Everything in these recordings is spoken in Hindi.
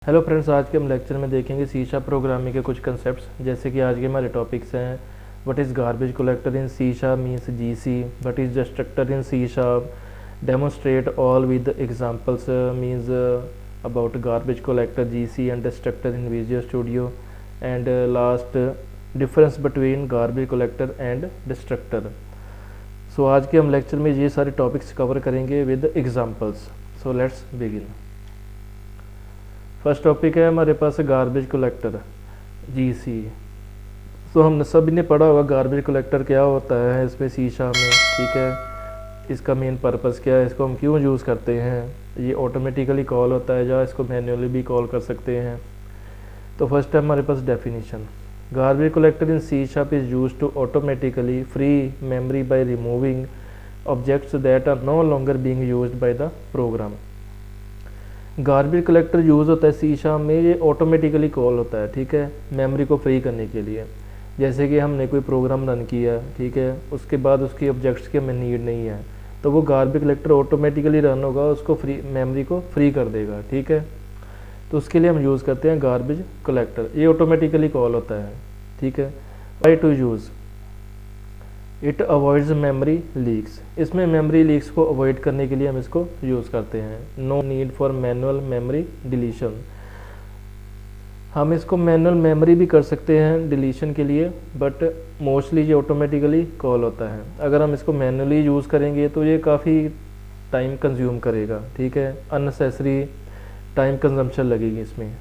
हेलो फ्रेंड्स, आज के हम लेक्चर में देखेंगे सी शार्प प्रोग्रामिंग के कुछ कंसेप्ट्स। जैसे कि आज के हमारे टॉपिक्स हैं what is garbage collector in C sharp means GC, what is destructor in C sharp, demonstrate all with examples means about garbage collector GC and destructor in Visual Studio, and last difference between garbage collector and destructor. So आज के हम लेक्चर में ये सारे टॉपिक्स कवर करेंगे with examples. So let's begin. First topic है हमारे पास गार्बेज कलेक्टर जीसी। तो हमने सभी ने पढ़ा होगा गार्बेज कलेक्टर क्या होता है इसमें सी शार्प में, ठीक है। इसका मेन पर्पस क्या है, इसको हम क्यों यूज़ करते हैं, ये ऑटोमेटिकली कॉल होता है या इसको मैन्युअली भी कॉल कर सकते हैं। तो फर्स्ट है हमारे पास definition. Garbage collector in C sharp is use to automatically free memory by removing objects that are no longer being used by the program. Garbage collector use होता है सी शार्प में, ये ऑटोमेटिकली कॉल होता है, ठीक है, मेमोरी को फ्री करने के लिए। जैसे कि हमने कोई प्रोग्राम रन किया, ठीक है, उसके बाद उसकी ऑब्जेक्ट्स की हमें नीड नहीं है, तो वो गार्बेज कलेक्टर ऑटोमेटिकली रन होगा, उसको फ्री मेमोरी को फ्री कर देगा, ठीक है। तो उसके लिए हम यूज़ करते हैं गार्बेज कलेक्टर, ये ऑटोमेटिकली कॉल होता है, ठीक है। Why to use it avoids memory leaks, इसमें मेमोरी लीक्स को अवॉइड करने के लिए हम इसको यूज़ करते हैं। No need for manual memory deletion, हम इसको मैनुअल मेमोरी भी कर सकते हैं डिलीशन के लिए, बट मोस्टली ये ऑटोमेटिकली कॉल होता है। अगर हम इसको मैनुअली यूज़ करेंगे तो ये काफ़ी टाइम कंज्यूम करेगा, ठीक है, अननेसेसरी टाइम कंजम्पशन लगेगी इसमें।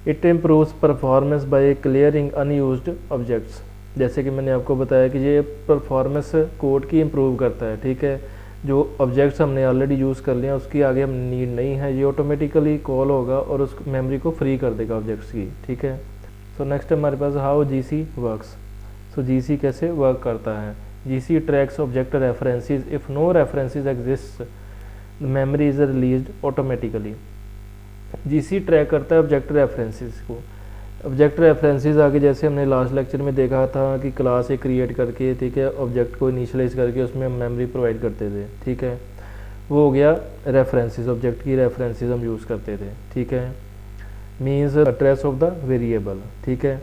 It improves performance by clearing unused objects, जैसे कि मैंने आपको बताया कि ये परफॉर्मेंस कोड की इम्प्रूव करता है, ठीक है। जो ऑब्जेक्ट्स हमने ऑलरेडी यूज़ कर लिया उसकी आगे हम नीड नहीं है, ये ऑटोमेटिकली कॉल होगा और उस मेमोरी को फ्री कर देगा ऑब्जेक्ट्स की, ठीक है। सो नेक्स्ट हमारे पास how GC works. So GC कैसे वर्क करता है। GC tracks object references, if no references exist memory is released automatically. GC track करता है ऑब्जेक्ट रेफरेंसेस को। ऑब्जेक्ट रेफरेंसेस आगे जैसे हमने लास्ट लेक्चर में देखा था कि क्लास एक क्रिएट करके, ठीक है, ऑब्जेक्ट को इनिशियलाइज करके उसमें हम मेमोरी प्रोवाइड करते थे, ठीक है, वो हो गया रेफरेंसेस, ऑब्जेक्ट की रेफरेंसेस हम यूज़ करते थे, ठीक है, means address of the variable, ठीक है।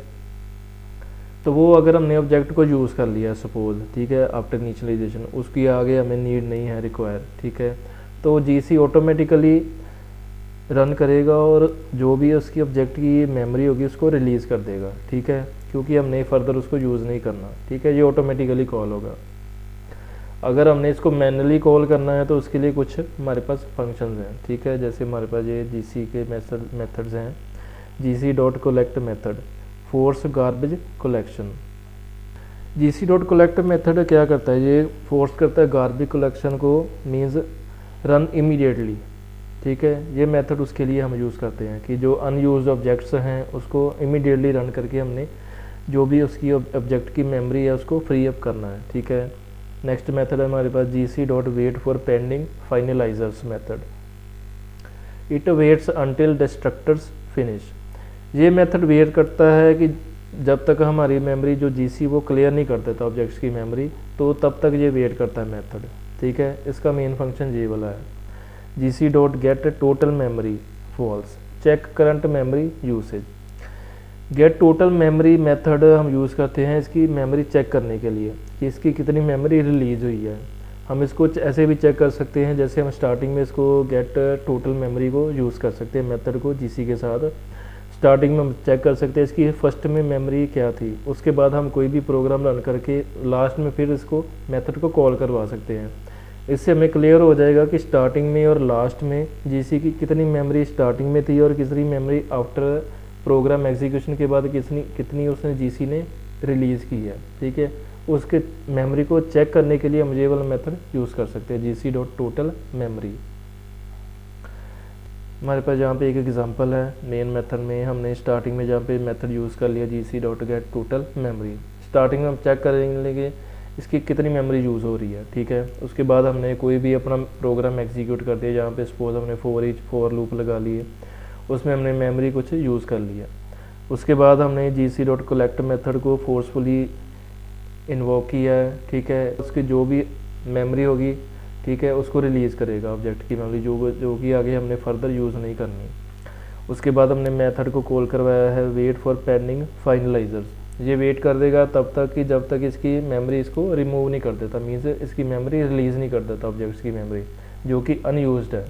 तो वो अगर हमने ऑब्जेक्ट को यूज़ कर लिया सपोज, ठीक है, आफ्टर इनिशियलाइजेशन, उसकी आगे हमें नीड नहीं है रिक्वायर, ठीक है, तो जीसी ऑटोमेटिकली रन करेगा और जो भी उसकी ऑब्जेक्ट की मेमोरी होगी उसको रिलीज़ कर देगा, ठीक है, क्योंकि हमने फर्दर उसको यूज़ नहीं करना, ठीक है, ये ऑटोमेटिकली कॉल होगा। अगर हमने इसको मैनुअली कॉल करना है तो उसके लिए कुछ हमारे पास फंक्शंस हैं, ठीक है, जैसे हमारे पास ये जीसी के मेथड्स हैं। GC dot collect method force garbage collection. GC dot collect method क्या करता है, ये फोर्स करता है गार्बेज कलेक्शन को, मीन्स रन इमीडिएटली, ठीक है। ये मेथड उसके लिए हम यूज़ करते हैं कि जो अनयूज्ड ऑब्जेक्ट्स हैं उसको इमीडिएटली रन करके हमने जो भी उसकी ऑब्जेक्ट की मेमोरी है उसको फ्री अप करना है, ठीक है। नेक्स्ट मेथड है हमारे पास GC dot wait for pending finalizers method. It waits until destructors finish, ये मेथड वेट करता है कि जब तक हमारी मेमोरी जो जीसी वो क्लियर नहीं कर देता ऑब्जेक्ट्स की मेमोरी, तो तब तक ये वेट करता है मेथड, ठीक है। इसका मेन फंक्शन ये वाला है। GC dot get total memory false check current memory usage. Get total memory method हम यूज़ करते हैं इसकी मेमोरी चेक करने के लिए कि इसकी कितनी मेमोरी रिलीज हुई है। हम इसको ऐसे भी चेक कर सकते हैं, जैसे हम स्टार्टिंग में इसको गेट टोटल मेमोरी को यूज़ कर सकते हैं मेथड को जीसी के साथ। स्टार्टिंग में हम चेक कर सकते हैं इसकी फर्स्ट में मेमोरी क्या थी, उसके बाद हम कोई भी प्रोग्राम रन करके लास्ट में फिर इसको मेथड को कॉल करवा सकते हैं। इससे हमें क्लियर हो जाएगा कि स्टार्टिंग में और लास्ट में जीसी की कितनी मेमोरी स्टार्टिंग में थी और कितनी मेमोरी आफ्टर प्रोग्राम एग्जीक्यूशन के बाद कितनी उसने जीसी ने रिलीज़ की है, ठीक है। उसके मेमोरी को चेक करने के लिए हम ये वाला मेथड यूज़ कर सकते हैं, जीसी डॉट टोटल मेमोरी। हमारे पास यहाँ पे एक एग्जांपल है, मेन मेथड में हमने स्टार्टिंग में जहाँ पे मेथड यूज़ कर लिया GC dot get total memory. Starting में हम चेक करेंगे इसकी कितनी मेमोरी यूज़ हो रही है, ठीक है। उसके बाद हमने कोई भी अपना प्रोग्राम एग्जीक्यूट कर दिया, जहाँ पे सपोज हमने फॉर लूप लगा लिए, उसमें हमने मेमोरी कुछ यूज़ कर लिया। उसके बाद हमने जीसी डॉट कलेक्ट मेथड को फोर्सफुली इन्वोक किया है, ठीक है। उसकी जो भी मेमोरी होगी, ठीक है, उसको रिलीज़ करेगा ऑब्जेक्ट की मेमोरी जो कि आगे हमने फर्दर यूज़ नहीं करनी। उसके बाद हमने मेथड को कॉल करवाया है वेट फॉर पेंडिंग फाइनलाइजर्स। ये वेट कर देगा तब तक कि जब तक इसकी मेमोरी इसको रिमूव नहीं कर देता, मीन्स इसकी मेमोरी रिलीज़ नहीं कर देता ऑब्जेक्ट्स की मेमोरी जो कि अनयूज्ड है।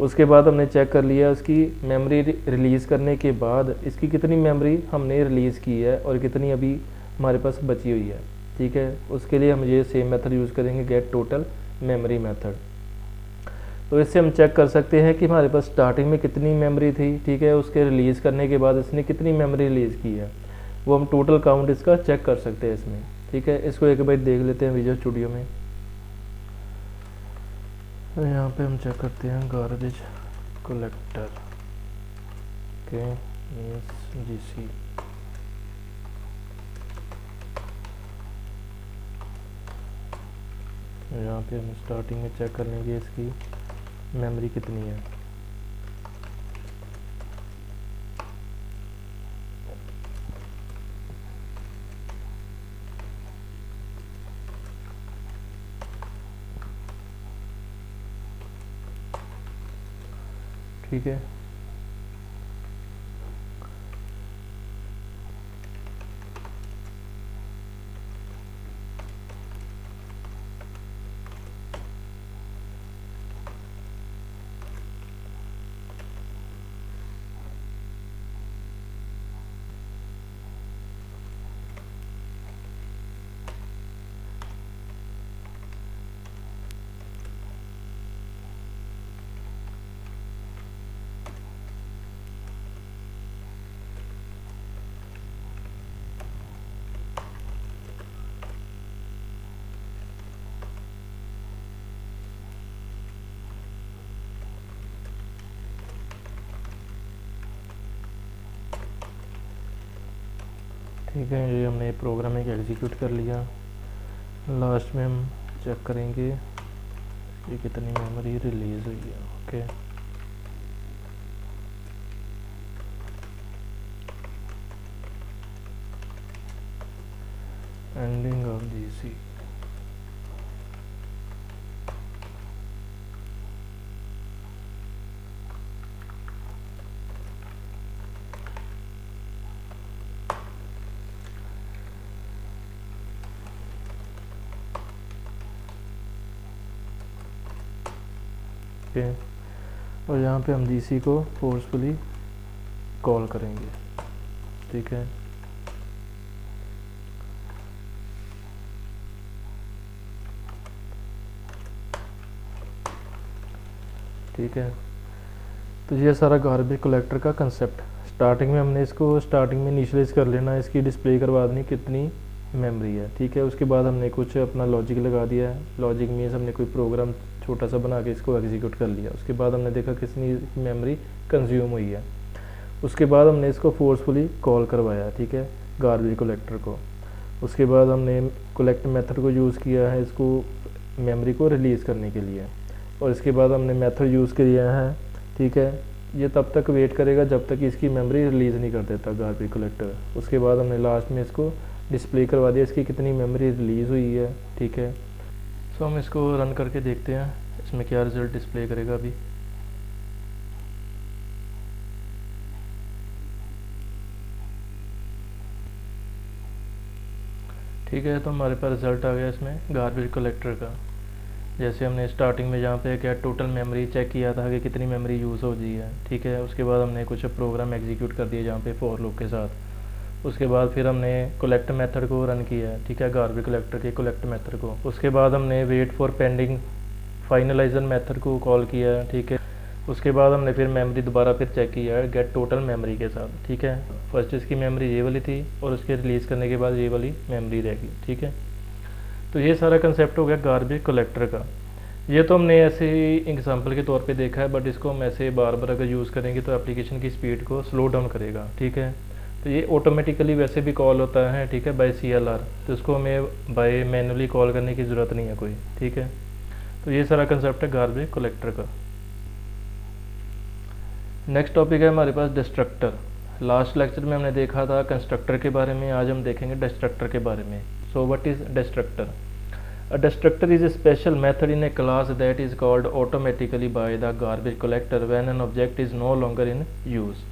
उसके बाद हमने चेक कर लिया उसकी मेमोरी रिलीज़ करने के बाद इसकी कितनी मेमोरी हमने रिलीज़ की है और कितनी अभी हमारे पास बची हुई है। ठीक है, उसके लिए हम ये सेम मेथड यूज़ करेंगे, गेट टोटल मेमोरी मेथड। तो इससे हम चेक कर सकते हैं कि हमारे पास स्टार्टिंग में कितनी मेमोरी थी। ठीक है, उसके रिलीज़ करने के बाद इसने कितनी मेमोरी रिलीज़ की है, वो हम टोटल काउंट इसका चेक कर सकते हैं इसमें। ठीक है, इसको एक बार देख लेते हैं विजुअल स्टूडियो में। तो यहाँ पे हम चेक करते हैं गार्बेज कलेक्टर के GC। यहाँ पे हम स्टार्टिंग में चेक कर लेंगे इसकी मेमोरी कितनी है। ठीक है, ठीक है, ये हमने प्रोग्राम एक एग्जीक्यूट कर लिया। लास्ट में हम चेक करेंगे ये कितनी मेमोरी रिलीज़ हुई है। Okay, ending of GC। Okay, और यहाँ पे हम GC को फोर्सफुली कॉल करेंगे। ठीक है, ठीक है। तो ये सारा गार्बेज कलेक्टर का कंसेप्ट। स्टार्टिंग में हमने इसको स्टार्टिंग में इनिशियलाइज कर लेना है, इसकी डिस्प्ले करवा देनी कितनी मेमोरी है। ठीक है, उसके बाद हमने कुछ अपना लॉजिक लगा दिया है। लॉजिक मीन्स हमने कोई प्रोग्राम छोटा सा बना के इसको एग्जीक्यूट कर लिया। उसके बाद हमने देखा कितनी मेमोरी कंज्यूम हुई है। उसके बाद हमने इसको फोर्सफुली कॉल करवाया। ठीक है, गार्बेज कलेक्टर को। उसके बाद हमने कलेक्ट मेथड को यूज़ किया है इसको मेमोरी को रिलीज़ करने के लिए, और इसके बाद हमने मेथड यूज़ किया है। ठीक है, ये तब तक वेट करेगा जब तक इसकी मेमोरी रिलीज़ नहीं कर देता गार्बेज कलेक्टर। उसके बाद हमने लास्ट में इसको डिस्प्ले करवा दिया इसकी कितनी मेमोरी रिलीज़ हुई है। ठीक है, सो हम इसको रन करके देखते हैं इसमें क्या रिज़ल्ट डिस्प्ले करेगा अभी। ठीक है, तो हमारे पास रिज़ल्ट आ गया इसमें गार्बेज कलेक्टर का। जैसे हमने स्टार्टिंग में जहाँ पे क्या टोटल मेमोरी चेक किया था कि कितनी मेमोरी यूज़ हो गई है। ठीक है, उसके बाद हमने कुछ प्रोग्राम एग्जीक्यूट कर दिए जहाँ पे फॉर लूप के साथ। उसके बाद फिर हमने कलेक्ट मेथड को रन किया है। ठीक है, गार्बेज कलेक्टर के कलेक्ट मेथड को। उसके बाद हमने वेट फॉर पेंडिंग फाइनलाइजर मेथड को कॉल किया है। ठीक है, उसके बाद हमने फिर मेमोरी दोबारा फिर चेक किया है गेट टोटल मेमोरी के साथ। ठीक है, फर्स्ट इसकी मेमोरी ये वाली थी और उसके रिलीज़ करने के बाद ये वाली मेमोरी रहेगी। ठीक है, तो ये सारा कंसेप्ट हो गया गार्बेज कलेक्टर का। ये तो हमने ऐसे ही एग्जांपल के तौर पे देखा है, बट इसको हम ऐसे बार बार अगर यूज़ करेंगे तो एप्लीकेशन की स्पीड को स्लो डाउन करेगा। ठीक है, तो ये ऑटोमेटिकली वैसे भी कॉल होता है। ठीक है, बाय CLR, तो इसको हमें बाय मैनुअली कॉल करने की ज़रूरत नहीं है कोई। ठीक है, तो ये सारा कंसेप्ट है गार्बेज कलेक्टर का। नेक्स्ट टॉपिक है हमारे पास डिस्ट्रक्टर। लास्ट लेक्चर में हमने देखा था कंस्ट्रक्टर के बारे में, आज हम देखेंगे डिस्ट्रक्टर के बारे में। So what is destructor? A destructor is a special method in a class that is called automatically by the garbage collector when an object is no longer in use.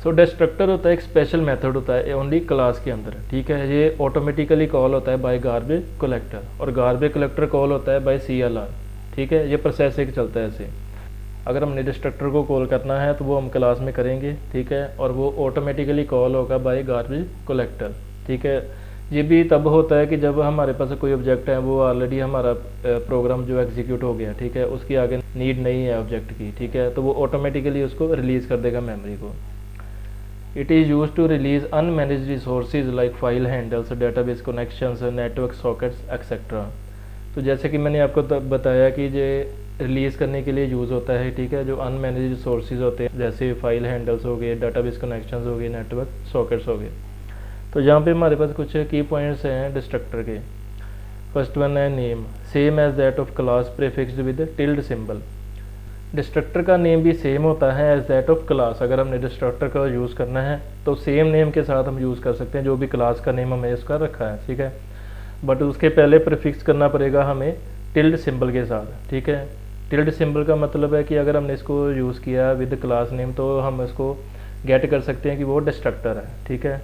So destructor होता है एक स्पेशल मेथड होता है ओनली क्लास के अंदर, ठीक है। ये ऑटोमेटिकली कॉल होता है बाय गार्बेज कलेक्टर, और गार्बेज कलेक्टर कॉल होता है बाय CLR, ठीक है। ये प्रोसेस एक चलता है ऐसे। अगर हमने डिस्ट्रक्टर को कॉल करना है तो वो हम क्लास में करेंगे, ठीक है, और वो ऑटोमेटिकली कॉल होगा बाय गार्बेज कलेक्टर, ठीक है। ये भी तब होता है कि जब हमारे पास कोई ऑब्जेक्ट है वो ऑलरेडी हमारा प्रोग्राम जो एग्जीक्यूट हो गया, ठीक है, उसकी आगे नीड नहीं है ऑब्जेक्ट की, ठीक है, तो वो ऑटोमेटिकली उसको रिलीज़ कर देगा मेमोरी को। It is used to release unmanaged resources like file handles, database connections, network sockets, etc. तो जैसे कि मैंने आपको बताया कि ये रिलीज़ करने के लिए यूज़ होता है, ठीक है, जो अनमैनेज रिसोर्सेज होते हैं जैसे फाइल हैंडल्स हो गए, डाटाबेस कनेक्शंस हो गए, नेटवर्क सॉकेट्स हो गए। तो यहाँ पे हमारे पास कुछ की पॉइंट्स हैं डिस्ट्रक्टर के। फर्स्ट वन है name, same as that of class prefixed with tilde symbol. Destructor का नेम भी सेम होता है एज दैट ऑफ क्लास। अगर हमने डिस्ट्रक्टर का यूज़ करना है तो सेम नेम के साथ हम यूज़ कर सकते हैं जो भी क्लास का नेम हमें इसका रखा है, ठीक है, बट उसके पहले प्रीफिक्स करना पड़ेगा हमें टिल्ड सिंबल के साथ, ठीक है। टिल्ड सिंबल का मतलब है कि अगर हमने इसको यूज़ किया विद क्लास नेम तो हम इसको गेट कर सकते हैं कि वो डिस्ट्रक्टर है, ठीक है।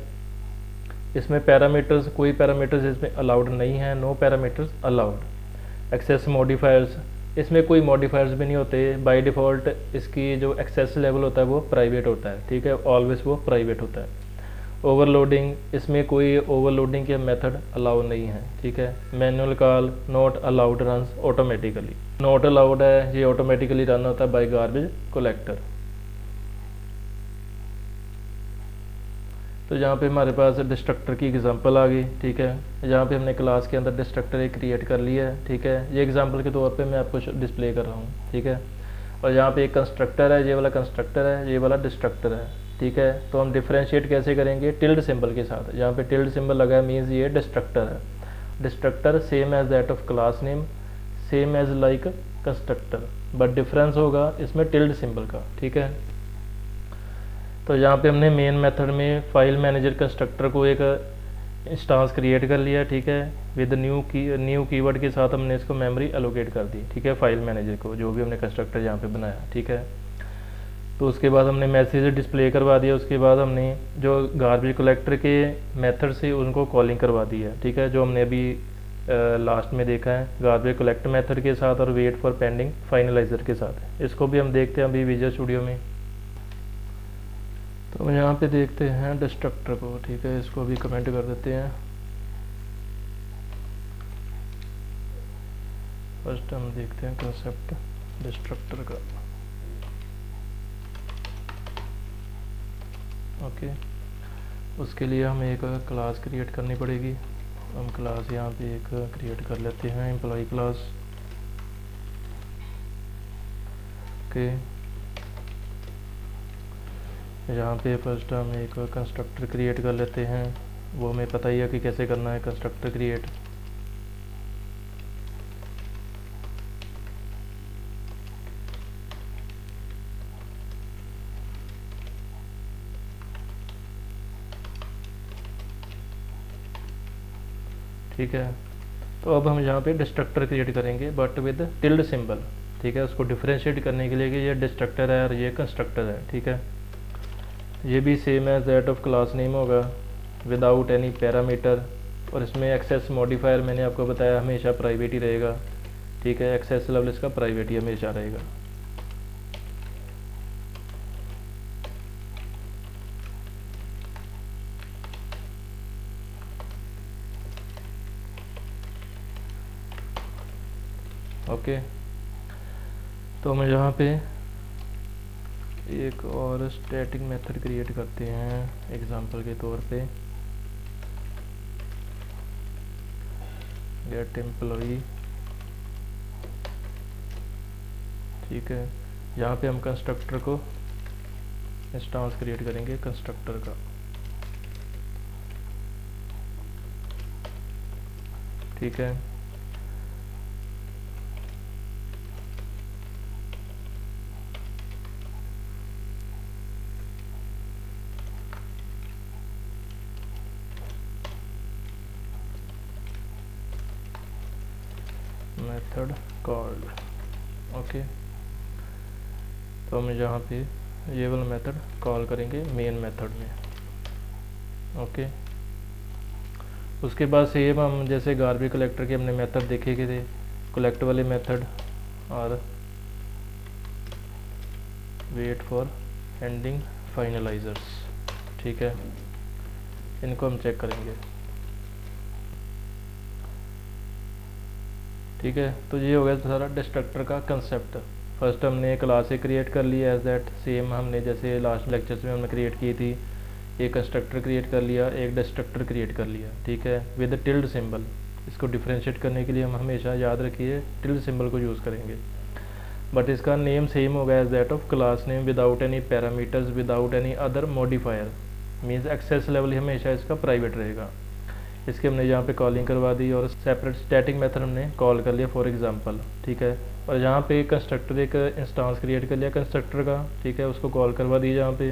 इसमें पैरामीटर्स, कोई पैरामीटर्स इसमें अलाउड नहीं है, no parameters allowed. Access modifiers, इसमें कोई मॉडिफायर्स भी नहीं होते। बाय डिफ़ॉल्ट इसकी जो एक्सेस लेवल होता है वो प्राइवेट होता है, ठीक है, ऑलवेज वो प्राइवेट होता है। ओवरलोडिंग, इसमें कोई ओवरलोडिंग के मेथड अलाउ नहीं है, ठीक है। Manual call not allowed runs automatically, not allowed है, ये ऑटोमेटिकली रन होता है बाय गार्बेज कलेक्टर। तो यहाँ पे हमारे पास डिस्ट्रक्टर की एग्जांपल आ गई, ठीक है। यहाँ पे हमने क्लास के अंदर डिस्ट्रक्टर एक क्रिएट कर लिया है, ठीक है। ये एग्जांपल के तौर पे मैं आपको डिस्प्ले कर रहा हूँ, ठीक है। और यहाँ पे एक कंस्ट्रक्टर है, ये वाला कंस्ट्रक्टर है, ये वाला डिस्ट्रक्टर है, ठीक है। तो हम डिफ्रेंशिएट कैसे करेंगे, टिल्ड सिंबल के साथ। यहाँ पे टिल्ड सिंबल लगा है मीन्स ये डिस्ट्रक्टर है। Destructor same as that of class name, same as like constructor, but difference होगा इसमें टिल्ड सिंबल का, ठीक है। तो यहाँ पे हमने मेन मेथड में फाइल मैनेजर कंस्ट्रक्टर को एक इंस्टांस क्रिएट कर लिया, ठीक है, विद न्यू कीवर्ड के साथ हमने इसको मेमोरी एलोकेट कर दी, ठीक है, फाइल मैनेजर को, जो भी हमने कंस्ट्रक्टर यहाँ पे बनाया, ठीक है। तो उसके बाद हमने मैसेज डिस्प्ले करवा दिया। उसके बाद हमने जो गार्बेज कलेक्टर के मेथड से उनको कॉलिंग करवा दी है, ठीक है, जो हमने अभी लास्ट में देखा है गार्बेज कलेक्ट मेथड के साथ और वेट फॉर पेंडिंग फाइनलाइजर के साथ। इसको भी हम देखते हैं अभी विजुअल स्टूडियो में। तो यहाँ पे देखते हैं डिस्ट्रक्टर को, ठीक है, इसको भी कमेंट कर देते हैं। फर्स्ट हम देखते हैं कंसेप्ट डिस्ट्रक्टर का, ओके। उसके लिए हमें एक क्लास क्रिएट करनी पड़ेगी। हम क्लास यहाँ पे एक क्रिएट कर लेते हैं, एम्प्लॉय क्लास, ओके। यहाँ पे फर्स्ट हम एक कंस्ट्रक्टर क्रिएट कर लेते हैं, वो हमें पता ही है कि कैसे करना है कंस्ट्रक्टर क्रिएट। ठीक है, तो अब हम यहाँ पे डिस्ट्रक्टर क्रिएट करेंगे बट विद टिल्ड सिंबल, ठीक है, उसको डिफरेंशिएट करने के लिए कि ये डिस्ट्रक्टर है और ये कंस्ट्रक्टर है, ठीक है। ये भी same as that of class name होगा विदाउट एनी पैरामीटर, और इसमें एक्सेस मॉडिफायर मैंने आपको बताया हमेशा प्राइवेट ही रहेगा, ठीक है, एक्सेस लेवल इसका प्राइवेट ही हमेशा रहेगा। ओके, तो हम यहाँ पे एक और स्टैटिक मेथड क्रिएट करते हैं एग्जांपल के तौर पे, गेट एम्प्लॉई, ठीक है। यहाँ पे हम कंस्ट्रक्टर को इंस्टांस क्रिएट करेंगे कंस्ट्रक्टर का, ठीक है। Method called. ओके, तो हम यहाँ पे ये वाला मेथड कॉल करेंगे मेन मेथड में। ओके, उसके बाद सेम हम जैसे गार्बेज कलेक्टर के हमने मेथड देखे थे, कलेक्ट वाले मेथड और वेट फॉर एंडिंग फाइनलाइजर्स। ठीक है, इनको हम चेक करेंगे। ठीक है, तो ये हो गया सारा डिस्ट्रक्टर का कंसेप्ट। फर्स्ट हमने क्लास से क्रिएट कर लिया एज दैट, सेम हमने जैसे लास्ट लेक्चर्स में हमने क्रिएट की थी, एक कंस्ट्रक्टर क्रिएट कर लिया, एक डिस्ट्रक्टर क्रिएट कर लिया। ठीक है, विद टिल्ड सिंबल। इसको डिफ्रेंशिएट करने के लिए हम हमेशा याद रखिए टिल्ड सिंबल को यूज़ करेंगे। बट इसका नेम सेम होगा as that of class name without any parameters without any other modifier, means access level हमेशा इसका प्राइवेट रहेगा। इसके हमने यहाँ पे कॉलिंग करवा दी और सेपरेट स्टैटिक मेथड हमने कॉल कर लिया फॉर एग्जांपल। ठीक है, और यहाँ पे कंस्ट्रक्टर एक इंस्टेंस क्रिएट कर लिया कंस्ट्रक्टर का। ठीक है, उसको कॉल करवा दी यहाँ पे,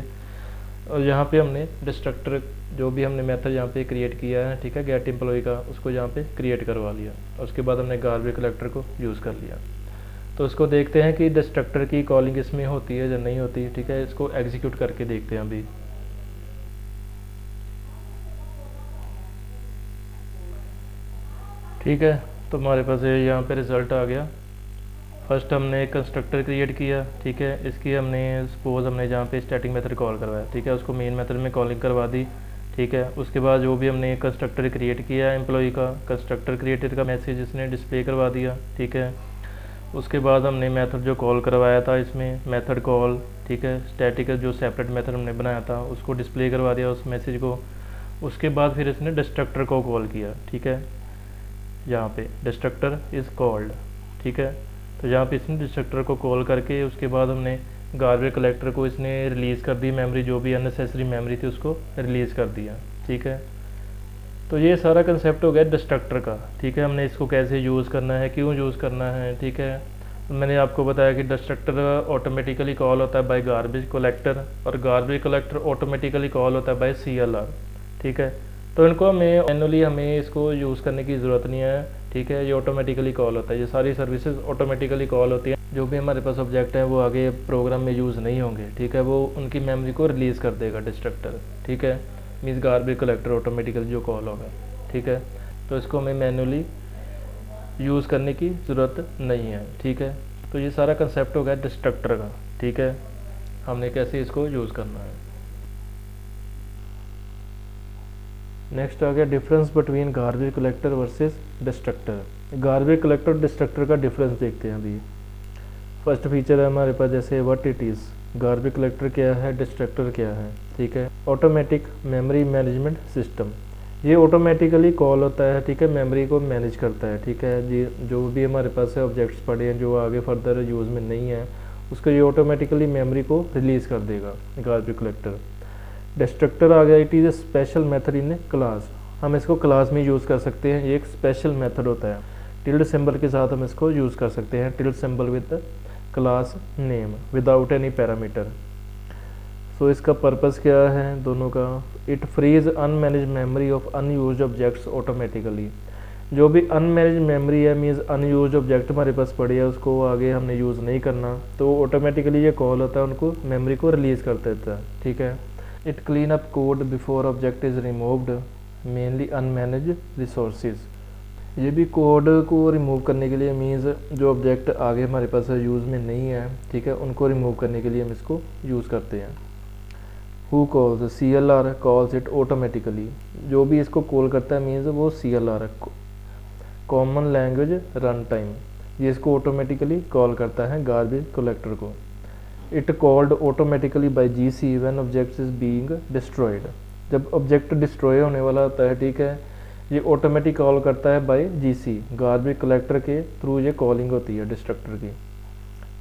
और यहाँ पे हमने डिस्ट्रक्टर जो भी हमने मेथड यहाँ पे क्रिएट किया है, ठीक है, गेट एम्प्लॉय का, उसको यहाँ पे क्रिएट करवा लिया। उसके बाद हमने गार्बेज कलेक्टर को यूज़ कर लिया। तो इसको देखते हैं कि डिस्ट्रक्टर की कॉलिंग इसमें होती है या नहीं होती। ठीक है, इसको एग्जीक्यूट करके देखते हैं अभी। ठीक है, तो हमारे पास यहाँ पे रिज़ल्ट आ गया। फर्स्ट हमने एक कंस्ट्रक्टर क्रिएट किया। ठीक है, इसकी हमने सपोज हमने जहाँ पे स्टैटिक मेथड कॉल करवाया। ठीक है, उसको मेन मेथड में कॉलिंग करवा दी। ठीक है, उसके बाद जो भी हमने कंस्ट्रक्टर क्रिएट किया एम्प्लॉय का, कंस्ट्रक्टर क्रिएटेड का मैसेज इसने डिस्प्ले करवा दिया। ठीक है, उसके बाद हमने मेथड जो कॉल करवाया था इसमें मेथड कॉल, ठीक है, स्टैटिक जो सेपरेट मेथड हमने बनाया था उसको डिस्प्ले करवा दिया उस मैसेज को। उसके बाद फिर इसने डिस्ट्रक्टर को कॉल किया। ठीक है, यहाँ पे डिस्ट्रक्टर इज़ कॉल्ड। ठीक है, तो यहाँ पे इसने डिस्ट्रक्टर को कॉल करके उसके बाद हमने गार्बेज कलेक्टर को इसने रिलीज़ कर दी, मेमोरी जो भी अननेसेसरी मेमोरी थी उसको रिलीज़ कर दिया। ठीक है, तो ये सारा कंसेप्ट हो गया डिस्ट्रक्टर का। ठीक है, हमने इसको कैसे यूज़ करना है, क्यों यूज़ करना है। ठीक है, तो मैंने आपको बताया कि डिस्ट्रक्टर ऑटोमेटिकली कॉल होता है बाय गार्बेज कलेक्टर और गार्बेज कलेक्टर ऑटोमेटिकली कॉल होता है बाय CLR। ठीक है, तो इनको मैनुअली हमें इसको यूज़ करने की ज़रूरत नहीं है। ठीक है, ये ऑटोमेटिकली कॉल होता है, ये सारी सर्विसेज ऑटोमेटिकली कॉल होती है। जो भी हमारे पास ऑब्जेक्ट हैं वो आगे प्रोग्राम में यूज़ नहीं होंगे। ठीक है, वो उनकी मेमोरी को रिलीज़ कर देगा डिस्ट्रक्टर। ठीक है, मीन्स गार्बेज कलेक्टर ऑटोमेटिकली जो कॉल होगा। ठीक है, तो इसको हमें मैनुअली यूज़ करने की ज़रूरत नहीं है। ठीक है, तो ये सारा कंसेप्ट हो गया डिस्ट्रक्टर का। ठीक है, हमने कैसे इसको यूज़ करना है। नेक्स्ट आ गया difference between garbage collector versus destructor. Garbage collector destructor का डिफरेंस देखते हैं अभी। फर्स्ट फीचर है हमारे पास जैसे what it is, garbage collector क्या है, डिस्ट्रक्टर क्या है। ठीक है, ऑटोमेटिक मेमोरी मैनेजमेंट सिस्टम, ये ऑटोमेटिकली कॉल होता है। ठीक है, मेमोरी को मैनेज करता है। ठीक है जी, जो भी हमारे पास है ऑब्जेक्ट्स पड़े हैं जो आगे फर्दर यूज़ में नहीं है उसको ये ऑटोमेटिकली मेमोरी को रिलीज़ कर देगा गार्बेज कलेक्टर। डिस्ट्रक्टर आ गया, it is a special method in A class, हम इसको क्लास में यूज़ कर सकते हैं। ये एक स्पेशल मेथड होता है, टिल्ड सिंबल के साथ हम इसको यूज़ कर सकते हैं, tilde symbol with class name without any parameter. So इसका पर्पस क्या है दोनों का, it frees unmanaged memory of unused objects automatically. जो भी अनमैनेज मेमोरी है मीन्स अनयूज्ड ऑब्जेक्ट हमारे पास पड़ी है उसको आगे हमने यूज़ नहीं करना, तो ऑटोमेटिकली ये कॉल होता है उनको मेमोरी को रिलीज़ कर देता है। ठीक है, it clean up code before object is removed mainly unmanaged resources. ये भी कोड को रिमूव करने के लिए मीन्स जो ऑब्जेक्ट आगे हमारे पास यूज़ में नहीं है, ठीक है, उनको रिमूव करने के लिए हम इसको यूज़ करते हैं। Who calls, CLR calls it automatically, जो भी इसको कॉल करता है मीन्स वो CLR common language run time, ये इसको ऑटोमेटिकली कॉल करता है गार्बेज कलेक्टर को। It called automatically bye GC when object is being destroyed, जब ऑब्जेक्ट डिस्ट्रॉय होने वाला होता है, ठीक है, ये ऑटोमेटिक कॉल करता है बाय GC, गार्बेज कलेक्टर के थ्रू ये कॉलिंग होती है डिस्ट्रक्टर की।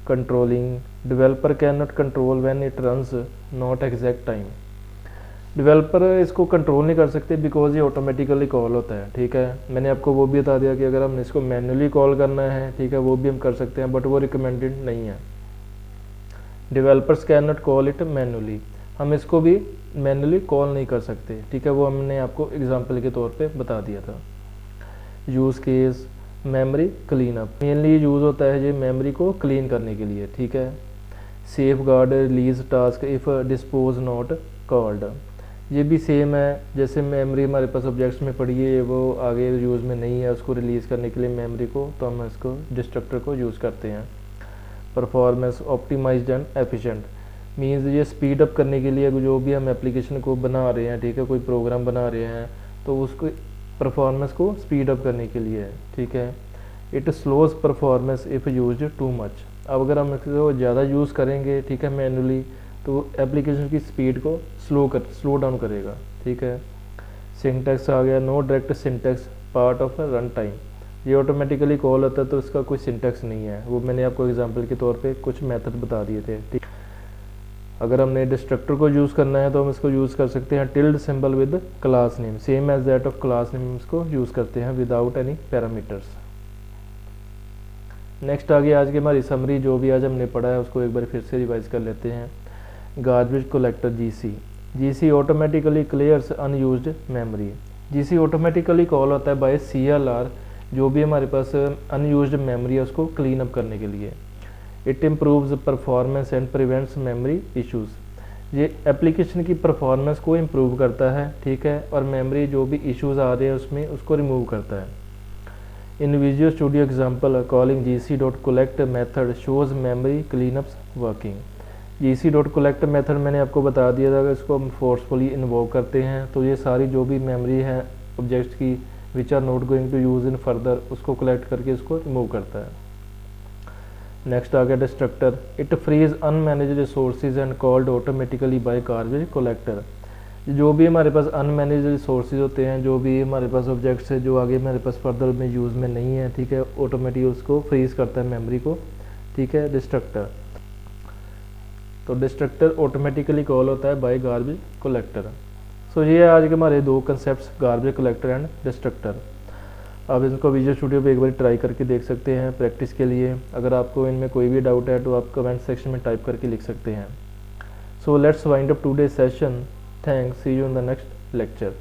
Controlling, developer can not control when it runs not exact time, developer इसको कंट्रोल नहीं कर सकते बिकॉज ये ऑटोमेटिकली कॉल होता है। ठीक है, मैंने आपको वो भी बता दिया कि अगर हमने इसको मैनुअली कॉल करना है, ठीक है, वो भी हम कर सकते हैं बट वो रिकमेंडेड नहीं है। Developers can not call it manually, हम इसको भी मैनुअली कॉल नहीं कर सकते। ठीक है, वो हमने आपको एग्जांपल के तौर पे बता दिया था। Use case, memory clean up, mainly use होता है ये मेमोरी को क्लीन करने के लिए, ठीक है। Safe guard release task if dispose not called, ये भी सेम है, जैसे मेमोरी हमारे पास ऑब्जेक्ट्स में पड़ी है, वो आगे यूज़ में नहीं है, उसको रिलीज़ करने के लिए मेमोरी को, तो हम इसको डिस्ट्रक्टर को यूज़ करते हैं। Performance optimised and efficient, means ये स्पीड अप करने के लिए जो भी हम एप्लीकेशन को बना रहे हैं, ठीक है, कोई प्रोग्राम बना रहे हैं, तो उसको परफॉर्मेंस को स्पीड अप करने के लिए है, ठीक है। It slows performance if use too much, अब अगर हम इसको ज़्यादा यूज़ करेंगे, ठीक है, मैनुअली, तो एप्लीकेशन की स्पीड को स्लो डाउन करेगा, ठीक है। सिंटैक्स आ गया, no direct syntax part of run time, ये ऑटोमेटिकली कॉल होता है तो इसका कोई सिंटैक्स नहीं है, वो मैंने आपको एग्जांपल के तौर पे कुछ मेथड बता दिए थे, ठीक। अगर हमने डिस्ट्रक्टर को यूज़ करना है तो हम इसको यूज़ कर सकते हैं tilde symbol with class name, same as that of class name, इसको यूज़ करते हैं विदाउट एनी पैरामीटर्स। नेक्स्ट आ गया आज की हमारी समरी, जो भी आज हमने पढ़ा है उसको एक बार फिर से रिवाइज कर लेते हैं। Garbage collector GC automatically clears unused memory, GC automatically call होता है बाय CLR, जो भी हमारे पास अनयूज्ड मेमोरी है उसको क्लीन अप करने के लिए। It improves performance and prevents memory issues, ये एप्लीकेशन की परफॉर्मेंस को इम्प्रूव करता है, ठीक है, और मेमोरी जो भी इश्यूज़ आ रहे हैं उसमें उसको रिमूव करता है। इन Visual studio example calling gc.collect method shows memory cleanups working, gc.collect method मैंने आपको बता दिया था कि इसको हम फोर्सफुली इन्वोव करते हैं, तो ये सारी जो भी मेमोरी है ऑब्जेक्ट्स की which are not going to use in further, उसको कलेक्ट करके इसको रिमूव करता है। नेक्स्ट आ गया destructor, it frees unmanaged resources and called automatically by garbage collector, जो भी हमारे पास अनमैनेज्ड रिसोर्सेज होते हैं, जो भी हमारे पास ऑब्जेक्ट्स है जो आगे हमारे पास फर्दर में यूज़ में नहीं है, ठीक है, ऑटोमेटिक उसको फ्रीज करता है मेमोरी को, ठीक है, डिस्ट्रक्टर। तो डिस्ट्रक्टर ऑटोमेटिकली कॉल होता है बाय गार्बेज कलेक्टर। सो ये है आज के हमारे दो concept, garbage collector and destructor. आप इसको विजुअल स्टूडियो पे एक बार ट्राई करके देख सकते हैं प्रैक्टिस के लिए। अगर आपको इनमें कोई भी डाउट है तो आप कमेंट सेक्शन में टाइप करके लिख सकते हैं। So let's wind up today session. Thanks, see you in the next lecture.